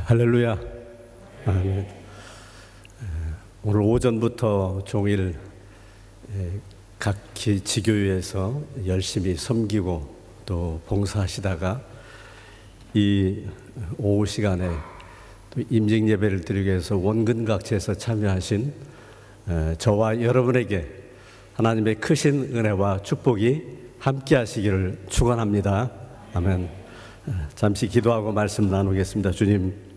할렐루야. 아멘. 오늘 오전부터 종일 각 지교회에서 열심히 섬기고 또 봉사하시다가 이 오후 시간에 또 임직 예배를 드리기 위해서 원근각지에서 참여하신 저와 여러분에게 하나님의 크신 은혜와 축복이 함께 하시기를 축원합니다. 아멘. 잠시 기도하고 말씀 나누겠습니다. 주님,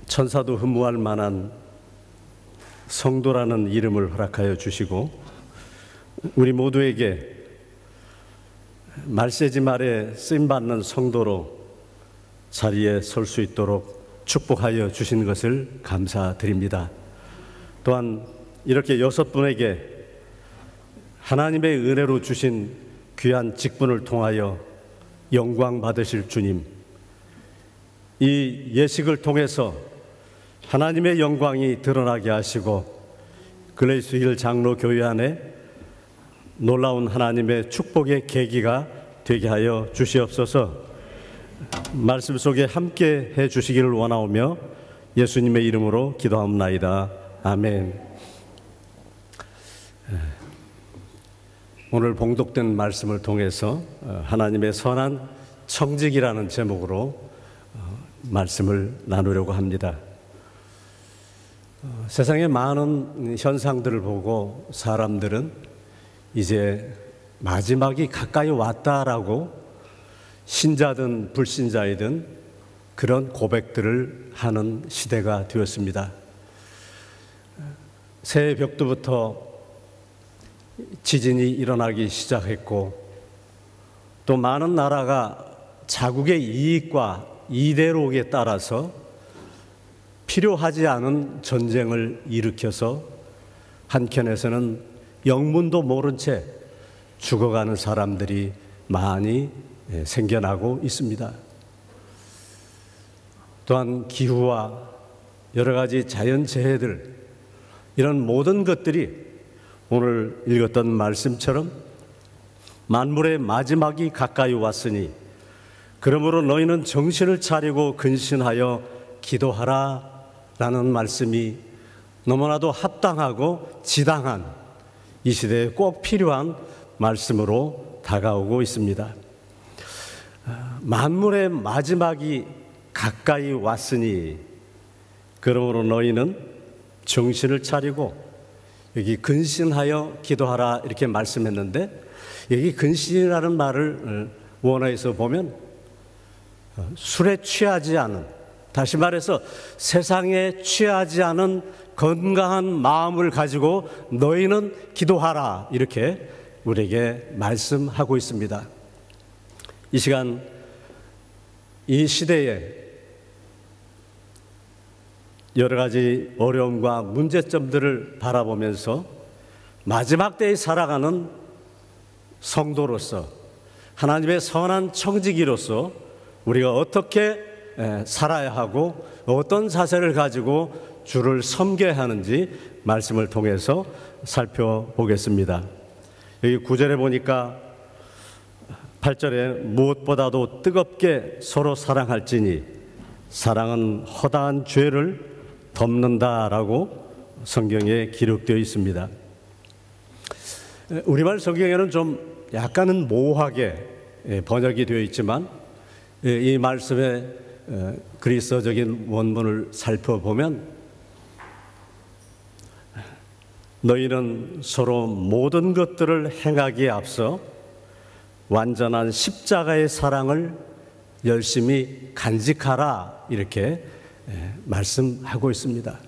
천사도 흠모할 만한 성도라는 이름을 허락하여 주시고 우리 모두에게 말세지 말에 쓰임받는 성도로 자리에 설 수 있도록 축복하여 주신 것을 감사드립니다. 또한 이렇게 6분에게 하나님의 은혜로 주신 귀한 직분을 통하여 영광 받으실 주님, 이 예식을 통해서 하나님의 영광이 드러나게 하시고 그레이스 힐 장로 교회 안에 놀라운 하나님의 축복의 계기가 되게 하여 주시옵소서. 말씀 속에 함께 해 주시기를 원하오며 예수님의 이름으로 기도합나이다. 아멘. 오늘 봉독된 말씀을 통해서 하나님의 선한 청직이라는 제목으로 말씀을 나누려고 합니다. 세상의 많은 현상들을 보고 사람들은 이제 마지막이 가까이 왔다라고 신자든 불신자이든 그런 고백들을 하는 시대가 되었습니다. 새해 벽두부터 지진이 일어나기 시작했고 또 많은 나라가 자국의 이익과 이대로에 따라서 필요하지 않은 전쟁을 일으켜서 한켠에서는 영문도 모른 채 죽어가는 사람들이 많이 생겨나고 있습니다. 또한 기후와 여러 가지 자연재해들, 이런 모든 것들이 오늘 읽었던 말씀처럼 만물의 마지막이 가까이 왔으니 그러므로 너희는 정신을 차리고 근신하여 기도하라 라는 말씀이 너무나도 합당하고 지당한 이 시대에 꼭 필요한 말씀으로 다가오고 있습니다. 만물의 마지막이 가까이 왔으니 그러므로 너희는 정신을 차리고, 여기 근신하여 기도하라 이렇게 말씀했는데, 여기 근신이라는 말을 원어에서 보면 술에 취하지 않은, 다시 말해서 세상에 취하지 않은 건강한 마음을 가지고 너희는 기도하라 이렇게 우리에게 말씀하고 있습니다. 이 시간 이 시대에 여러 가지 어려움과 문제점들을 바라보면서 마지막 때에 살아가는 성도로서, 하나님의 선한 청지기로서 우리가 어떻게 살아야 하고 어떤 자세를 가지고 주를 섬겨야 하는지 말씀을 통해서 살펴보겠습니다. 여기 9절에 보니까 8절에 무엇보다도 뜨겁게 서로 사랑할지니 사랑은 허다한 죄를 덮는다라고 성경에 기록되어 있습니다. 우리말 성경에는 좀 약간은 모호하게 번역이 되어 있지만 이 말씀의 그리스어적인 원문을 살펴보면 너희는 서로 모든 것들을 행하기에 앞서 완전한 십자가의 사랑을 열심히 간직하라 이렇게 말씀하고 있습니다.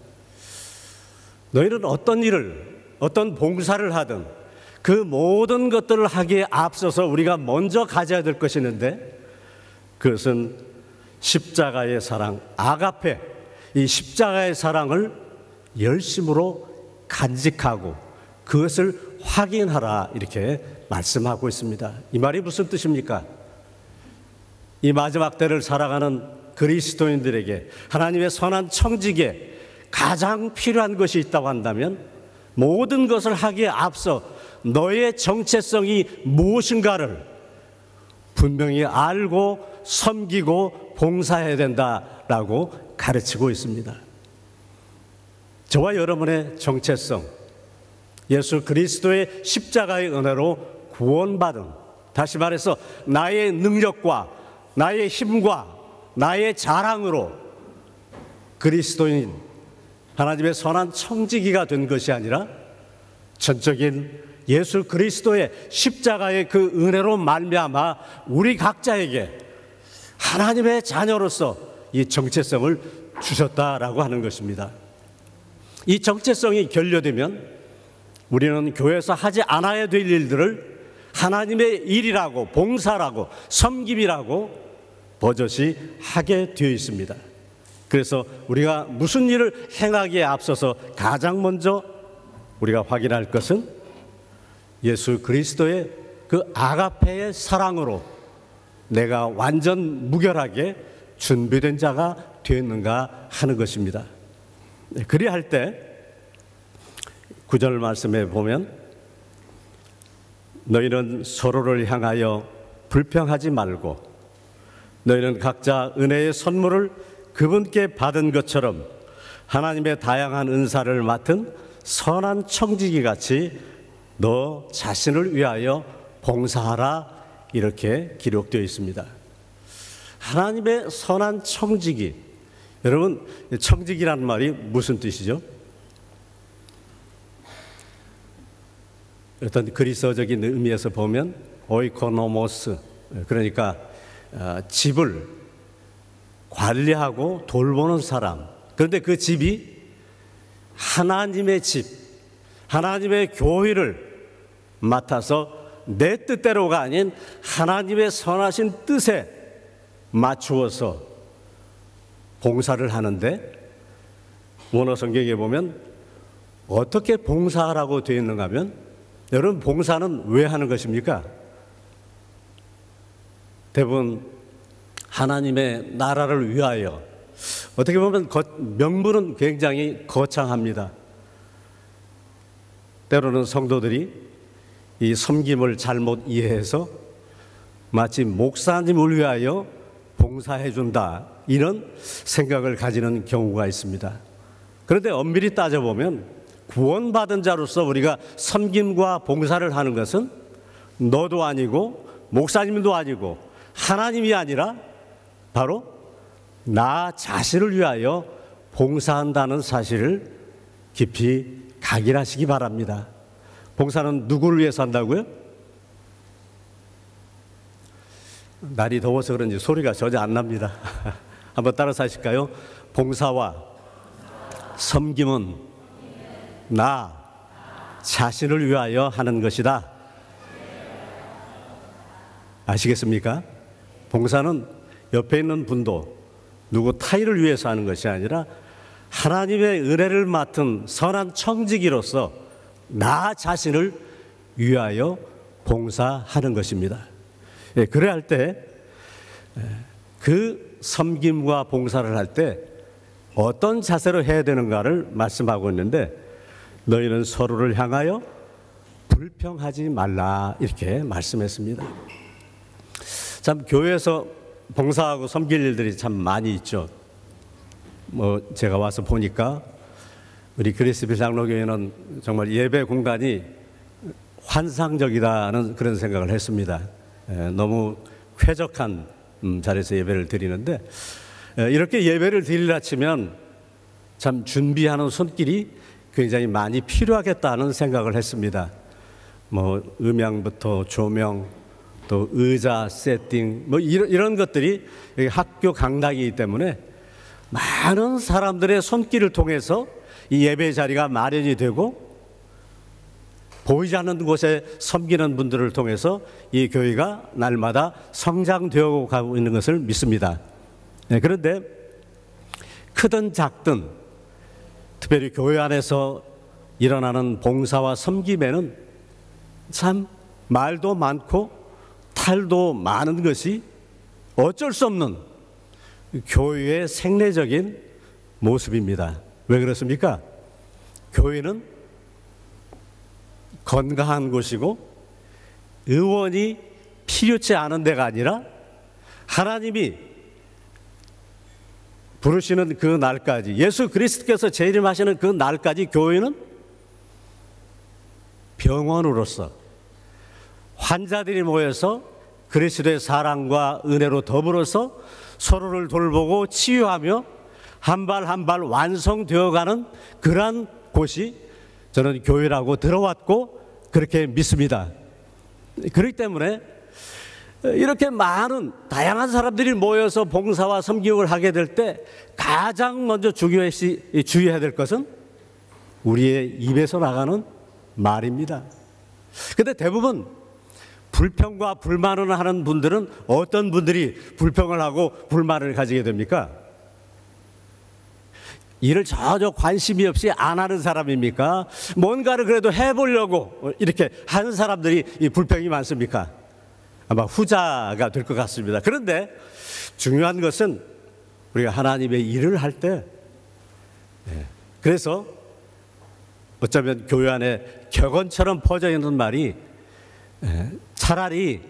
너희는 어떤 일을, 어떤 봉사를 하든 그 모든 것들을 하기에 앞서서 우리가 먼저 가져야 될 것이 있는데, 그것은 십자가의 사랑, 아가페, 이 십자가의 사랑을 열심으로 간직하고 그것을 확인하라 이렇게 말씀하고 있습니다. 이 말이 무슨 뜻입니까? 이 마지막 때를 살아가는 그리스도인들에게 하나님의 선한 청지기에 가장 필요한 것이 있다고 한다면 모든 것을 하기에 앞서 너의 정체성이 무엇인가를 분명히 알고 섬기고 봉사해야 된다라고 가르치고 있습니다. 저와 여러분의 정체성, 예수 그리스도의 십자가의 은혜로 구원받은, 다시 말해서 나의 능력과 나의 힘과 나의 자랑으로 그리스도인 하나님의 선한 청지기가 된 것이 아니라 전적인 예수 그리스도의 십자가의 그 은혜로 말미암아 우리 각자에게 하나님의 자녀로서 이 정체성을 주셨다라고 하는 것입니다. 이 정체성이 결여되면 우리는 교회에서 하지 않아야 될 일들을 하나님의 일이라고, 봉사라고, 섬김이라고 버젓이 하게 되어 있습니다. 그래서 우리가 무슨 일을 행하기에 앞서서 가장 먼저 우리가 확인할 것은 예수 그리스도의 그 아가페의 사랑으로 내가 완전 무결하게 준비된 자가 되었는가 하는 것입니다. 그리할 때 9절 말씀에 보면 너희는 서로를 향하여 불평하지 말고 너희는 각자 은혜의 선물을 그분께 받은 것처럼 하나님의 다양한 은사를 맡은 선한 청지기 같이 너 자신을 위하여 봉사하라, 이렇게 기록되어 있습니다. 하나님의 선한 청지기, 여러분 청지기라는 말이 무슨 뜻이죠? 어떤 그리스어적인 의미에서 보면 오이코노모스, 그러니까 집을 관리하고 돌보는 사람. 그런데 그 집이 하나님의 집, 하나님의 교회를 맡아서 내 뜻대로가 아닌 하나님의 선하신 뜻에 맞추어서 봉사를 하는데, 원어 성경에 보면 어떻게 봉사하라고 되어 있는가 하면, 여러분 봉사는 왜 하는 것입니까? 대부분 하나님의 나라를 위하여, 어떻게 보면 명분은 굉장히 거창합니다. 때로는 성도들이 이 섬김을 잘못 이해해서 마치 목사님을 위하여 봉사해 준다, 이런 생각을 가지는 경우가 있습니다. 그런데 엄밀히 따져보면 구원받은 자로서 우리가 섬김과 봉사를 하는 것은 너도 아니고 목사님도 아니고 하나님이 아니라 바로 나 자신을 위하여 봉사한다는 사실을 깊이 각인하시기 바랍니다. 봉사는 누구를 위해서 한다고요? 날이 더워서 그런지 소리가 전혀 안 납니다. 한번 따라서 하실까요? 봉사와 섬김은 나 자신을 위하여 하는 것이다. 아시겠습니까? 봉사는 옆에 있는 분도 누구 타인을 위해서 하는 것이 아니라 하나님의 은혜를 맡은 선한 청지기로서 나 자신을 위하여 봉사하는 것입니다. 그래 할 때 그 섬김과 봉사를 할 때 어떤 자세로 해야 되는가를 말씀하고 있는데, 너희는 서로를 향하여 불평하지 말라, 이렇게 말씀했습니다. 참 교회에서 봉사하고 섬길 일들이 참 많이 있죠. 제가 와서 보니까 우리 그리스빌 장로교회는 정말 예배 공간이 환상적이다는 그런 생각을 했습니다. 너무 쾌적한 자리에서 예배를 드리는데, 이렇게 예배를 드리려 치면 참 준비하는 손길이 굉장히 많이 필요하겠다는 생각을 했습니다. 음향부터 조명, 또 의자 세팅, 이런 것들이 학교 강당이기 때문에 많은 사람들의 손길을 통해서 이 예배 자리가 마련이 되고, 보이지 않는 곳에 섬기는 분들을 통해서 이 교회가 날마다 성장되어 가고 있는 것을 믿습니다. 그런데 크든 작든 특별히 교회 안에서 일어나는 봉사와 섬김에는 참 말도 많고 탈도 많은 것이 어쩔 수 없는 교회의 생리적인 모습입니다. 왜 그렇습니까? 교회는 건강한 곳이고 의원이 필요치 않은 데가 아니라 하나님이 부르시는 그 날까지, 예수 그리스도께서 재림하시는 그 날까지 교회는 병원으로서 환자들이 모여서 그리스도의 사랑과 은혜로 더불어서 서로를 돌보고 치유하며 한 발 한 발 완성되어가는 그러한 곳이 저는 교회라고 들어왔고 그렇게 믿습니다. 그렇기 때문에 이렇게 많은 다양한 사람들이 모여서 봉사와 섬김을 하게 될 때 가장 먼저 주의해야 될 것은 우리의 입에서 나가는 말입니다. 그런데 대부분 불평과 불만을 하는 분들은 어떤 분들이 불평을 하고 불만을 가지게 됩니까? 일을 전혀 관심이 없이 안 하는 사람입니까? 뭔가를 그래도 해보려고 이렇게 하는 사람들이 이 불평이 많습니까? 아마 후자가 될 것 같습니다. 그런데 중요한 것은 우리가 하나님의 일을 할 때, 그래서 어쩌면 교회 안에 격언처럼 퍼져 있는 말이, 차라리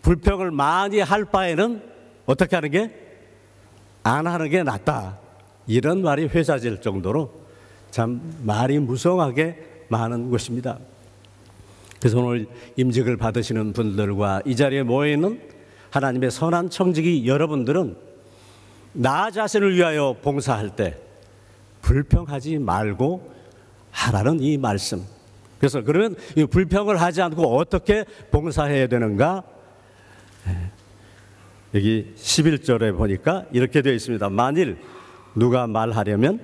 불평을 많이 할 바에는 어떻게 하는 게? 안 하는 게 낫다. 이런 말이 회자될 정도로 참 말이 무성하게 많은 것입니다. 그래서 오늘 임직을 받으시는 분들과 이 자리에 모여있는 하나님의 선한 청지기 여러분들은 나 자신을 위하여 봉사할 때 불평하지 말고 하라는 이 말씀. 그래서 그러면 이 불평을 하지 않고 어떻게 봉사해야 되는가? 여기 11절에 보니까 이렇게 되어 있습니다. 만일 누가 말하려면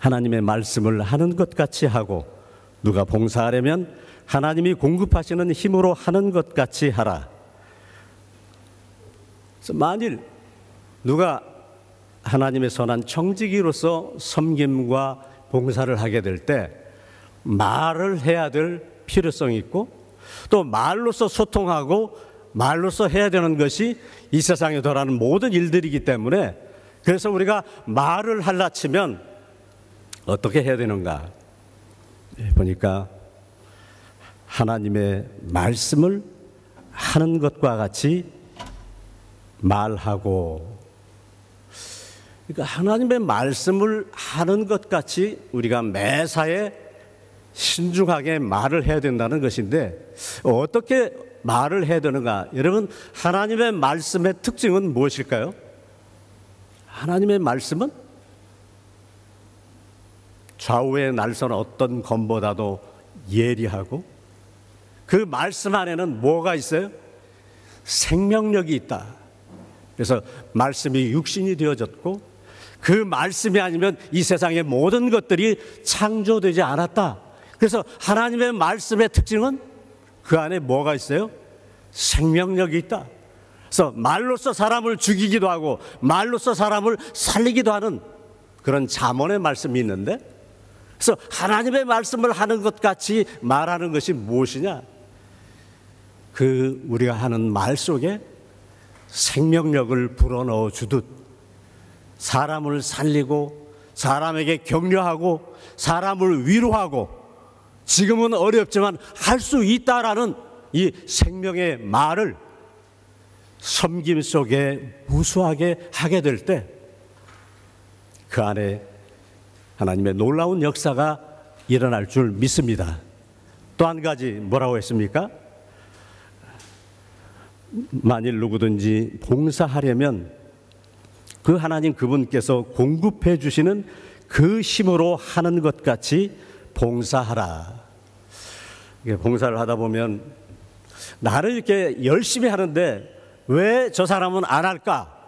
하나님의 말씀을 하는 것 같이 하고, 누가 봉사하려면 하나님이 공급하시는 힘으로 하는 것 같이 하라. 그래서 만일 누가 하나님의 선한 청지기로서 섬김과 봉사를 하게 될 때 말을 해야 될 필요성이 있고, 또 말로서 소통하고 말로서 해야 되는 것이 이 세상에 돌아가는 모든 일들이기 때문에, 그래서 우리가 말을 하려 치면 어떻게 해야 되는가 보니까 하나님의 말씀을 하는 것과 같이 말하고, 그러니까 하나님의 말씀을 하는 것 같이 우리가 매사에 신중하게 말을 해야 된다는 것인데, 어떻게 말을 해야 되는가? 여러분, 하나님의 말씀의 특징은 무엇일까요? 하나님의 말씀은 좌우에 날선 어떤 검보다도 예리하고, 그 말씀 안에는 뭐가 있어요? 생명력이 있다. 그래서 말씀이 육신이 되어졌고, 그 말씀이 아니면 이 세상의 모든 것들이 창조되지 않았다. 그래서 하나님의 말씀의 특징은 그 안에 뭐가 있어요? 생명력이 있다. 그래서 말로써 사람을 죽이기도 하고 말로써 사람을 살리기도 하는 그런 잠언의 말씀이 있는데, 그래서 하나님의 말씀을 하는 것 같이 말하는 것이 무엇이냐? 그 우리가 하는 말 속에 생명력을 불어넣어 주듯 사람을 살리고 사람에게 격려하고 사람을 위로하고 지금은 어렵지만 할 수 있다라는 이 생명의 말을 섬김 속에 무수하게 하게 될 때 그 안에 하나님의 놀라운 역사가 일어날 줄 믿습니다. 또 한 가지 뭐라고 했습니까? 만일 누구든지 봉사하려면 그 하나님 그분께서 공급해 주시는 그 힘으로 하는 것 같이 봉사하라. 봉사를 하다 보면 나를 이렇게 열심히 하는데 왜 저 사람은 안 할까?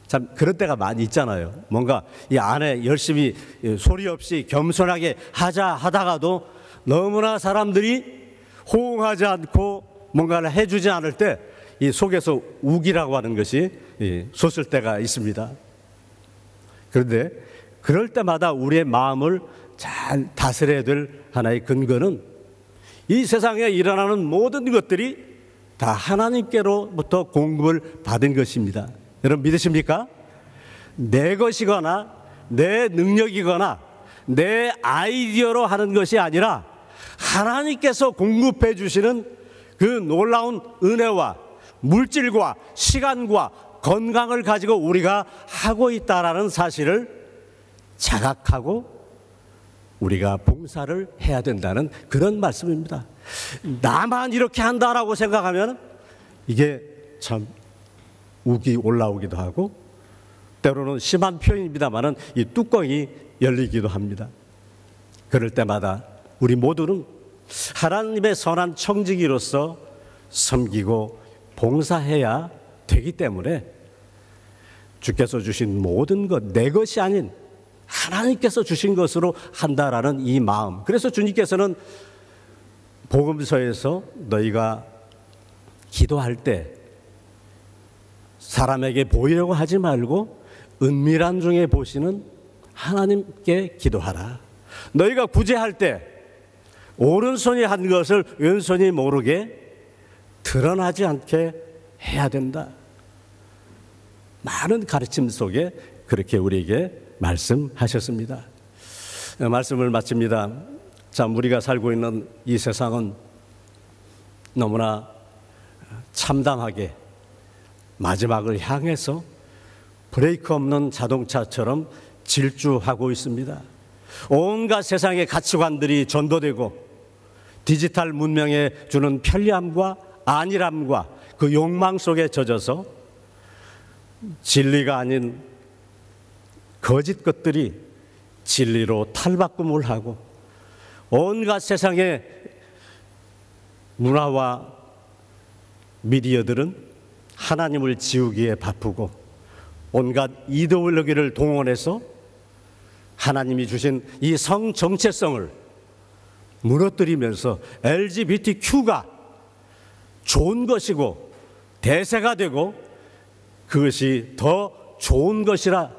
참 그런 때가 많이 있잖아요. 뭔가 이 안에 열심히 소리 없이 겸손하게 하자 하다가도 너무나 사람들이 호응하지 않고 뭔가를 해주지 않을 때 이 속에서 우기라고 하는 것이 솟을 때가 있습니다. 그런데 그럴 때마다 우리의 마음을 잘 다스려야 될 하나의 근거는 이 세상에 일어나는 모든 것들이 다 하나님께로부터 공급을 받은 것입니다. 여러분 믿으십니까? 내 것이거나 내 능력이거나 내 아이디어로 하는 것이 아니라 하나님께서 공급해 주시는 그 놀라운 은혜와 물질과 시간과 건강을 가지고 우리가 하고 있다라는 사실을 자각하고 우리가 봉사를 해야 된다는 그런 말씀입니다. 나만 이렇게 한다라고 생각하면 이게 참 우기 올라오기도 하고 때로는 심한 표현입니다만은 이 뚜껑이 열리기도 합니다. 그럴 때마다 우리 모두는 하나님의 선한 청지기로서 섬기고 봉사해야 되기 때문에 주께서 주신 모든 것, 내 것이 아닌 하나님께서 주신 것으로 한다라는 이 마음. 그래서 주님께서는 복음서에서 너희가 기도할 때 사람에게 보이려고 하지 말고 은밀한 중에 보시는 하나님께 기도하라. 너희가 구제할 때 오른손이 한 것을 왼손이 모르게 드러나지 않게 해야 된다. 많은 가르침 속에 그렇게 우리에게 말씀하셨습니다. 말씀을 마칩니다. 참 우리가 살고 있는 이 세상은 너무나 참담하게 마지막을 향해서 브레이크 없는 자동차처럼 질주하고 있습니다. 온갖 세상의 가치관들이 전도되고 디지털 문명에 주는 편리함과 안일함과 그 욕망 속에 젖어서 진리가 아닌 거짓 것들이 진리로 탈바꿈을 하고 온갖 세상의 문화와 미디어들은 하나님을 지우기에 바쁘고 온갖 이데올로기를 동원해서 하나님이 주신 이 성 정체성을 무너뜨리면서 LGBTQ가 좋은 것이고 대세가 되고 그것이 더 좋은 것이라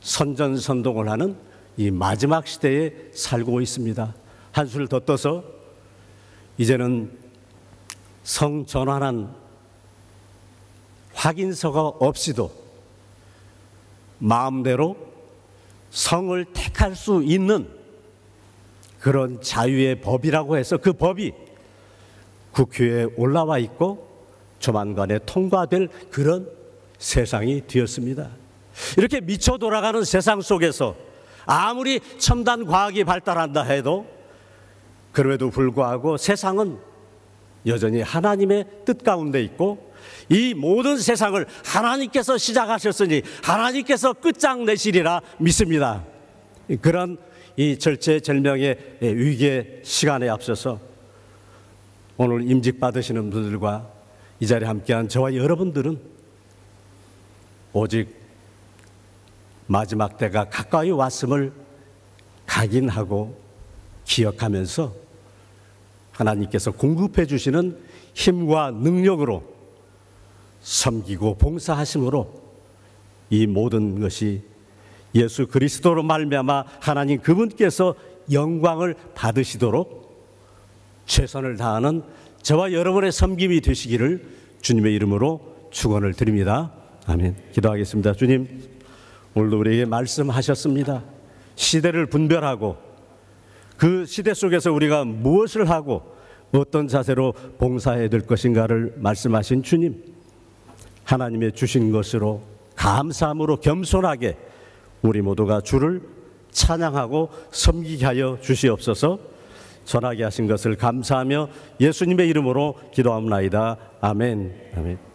선전선동을 하는 이 마지막 시대에 살고 있습니다. 한술 더 떠서 이제는 성전환한 확인서가 없이도 마음대로 성을 택할 수 있는 그런 자유의 법이라고 해서 그 법이 국회에 올라와 있고 조만간에 통과될 그런 세상이 되었습니다. 이렇게 미쳐 돌아가는 세상 속에서 아무리 첨단 과학이 발달한다 해도 그럼에도 불구하고 세상은 여전히 하나님의 뜻 가운데 있고 이 모든 세상을 하나님께서 시작하셨으니 하나님께서 끝장내시리라 믿습니다. 그런 이 절체절명의 위기의 시간에 앞서서 오늘 임직 받으시는 분들과 이 자리에 함께한 저와 여러분들은 오직 마지막 때가 가까이 왔음을 각인하고 기억하면서 하나님께서 공급해 주시는 힘과 능력으로 섬기고 봉사하심으로 이 모든 것이 예수 그리스도로 말미암아 하나님 그분께서 영광을 받으시도록 최선을 다하는 저와 여러분의 섬김이 되시기를 주님의 이름으로 축원을 드립니다. 아멘. 기도하겠습니다. 주님, 오늘도 우리에게 말씀하셨습니다. 시대를 분별하고 그 시대 속에서 우리가 무엇을 하고 어떤 자세로 봉사해야 될 것인가를 말씀하신 주님, 하나님의 주신 것으로 감사함으로 겸손하게 우리 모두가 주를 찬양하고 섬기게 하여 주시옵소서. 전하게 하신 것을 감사하며 예수님의 이름으로 기도합나이다. 아멘. 아멘.